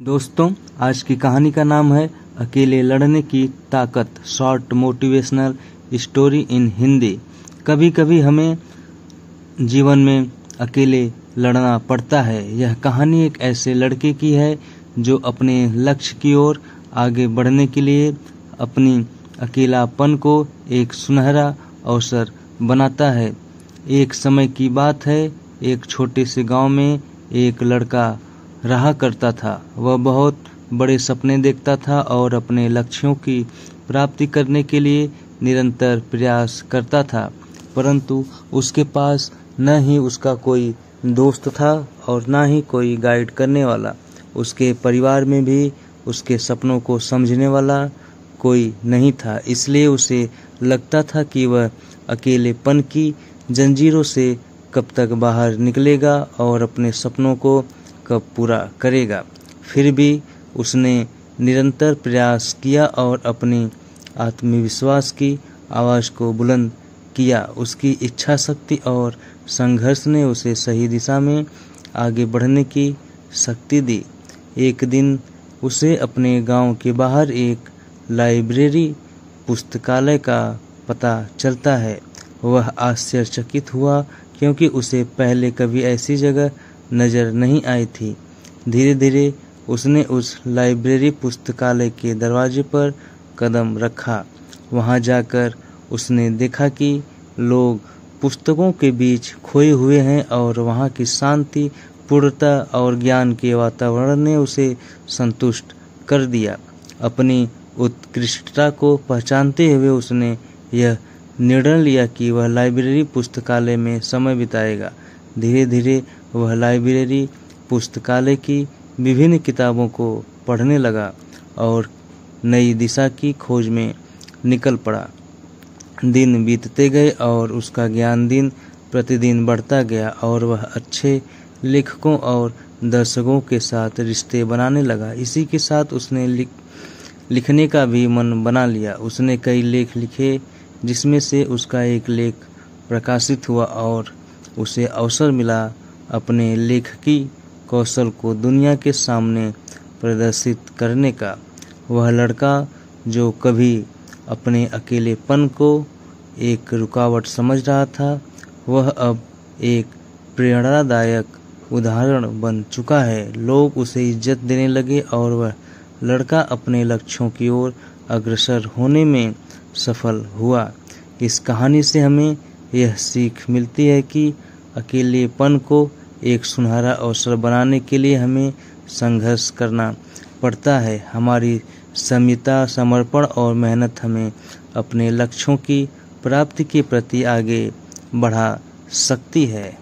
दोस्तों, आज की कहानी का नाम है अकेले लड़ने की ताकत। Short motivational story in Hindi. कभी कभी हमें जीवन में अकेले लड़ना पड़ता है। यह कहानी एक ऐसे लड़के की है जो अपने लक्ष्य की ओर आगे बढ़ने के लिए अपनी अकेलापन को एक सुनहरा अवसर बनाता है। एक समय की बात है, एक छोटे से गांव में एक लड़का रहा करता था। वह बहुत बड़े सपने देखता था और अपने लक्ष्यों की प्राप्ति करने के लिए निरंतर प्रयास करता था, परंतु उसके पास न ही उसका कोई दोस्त था और न ही कोई गाइड करने वाला। उसके परिवार में भी उसके सपनों को समझने वाला कोई नहीं था। इसलिए उसे लगता था कि वह अकेलेपन की जंजीरों से कब तक बाहर निकलेगा और अपने सपनों को कब पूरा करेगा। फिर भी उसने निरंतर प्रयास किया और अपनी आत्मविश्वास की आवाज़ को बुलंद किया। उसकी इच्छा शक्ति और संघर्ष ने उसे सही दिशा में आगे बढ़ने की शक्ति दी। एक दिन उसे अपने गांव के बाहर एक लाइब्रेरी पुस्तकालय का पता चलता है। वह आश्चर्यचकित हुआ क्योंकि उसे पहले कभी ऐसी जगह नजर नहीं आई थी। धीरे धीरे उसने उस लाइब्रेरी पुस्तकालय के दरवाजे पर कदम रखा। वहां जाकर उसने देखा कि लोग पुस्तकों के बीच खोए हुए हैं और वहां की शांति, पूर्णता और ज्ञान के वातावरण ने उसे संतुष्ट कर दिया। अपनी उत्कृष्टता को पहचानते हुए उसने यह निर्णय लिया कि वह लाइब्रेरी पुस्तकालय में समय बिताएगा। धीरे धीरे वह लाइब्रेरी पुस्तकालय की विभिन्न किताबों को पढ़ने लगा और नई दिशा की खोज में निकल पड़ा। दिन बीतते गए और उसका ज्ञान दिन प्रतिदिन बढ़ता गया और वह अच्छे लेखकों और दर्शकों के साथ रिश्ते बनाने लगा। इसी के साथ उसने लिखने का भी मन बना लिया। उसने कई लेख लिखे, जिसमें से उसका एक लेख प्रकाशित हुआ और उसे अवसर मिला अपने लेखकी कौशल को दुनिया के सामने प्रदर्शित करने का। वह लड़का जो कभी अपने अकेलेपन को एक रुकावट समझ रहा था, वह अब एक प्रेरणादायक उदाहरण बन चुका है। लोग उसे इज्जत देने लगे और वह लड़का अपने लक्ष्यों की ओर अग्रसर होने में सफल हुआ। इस कहानी से हमें यह सीख मिलती है कि अकेलेपन को एक सुनहरा अवसर बनाने के लिए हमें संघर्ष करना पड़ता है। हमारी संयमता, समर्पण और मेहनत हमें अपने लक्ष्यों की प्राप्ति के प्रति आगे बढ़ा सकती है।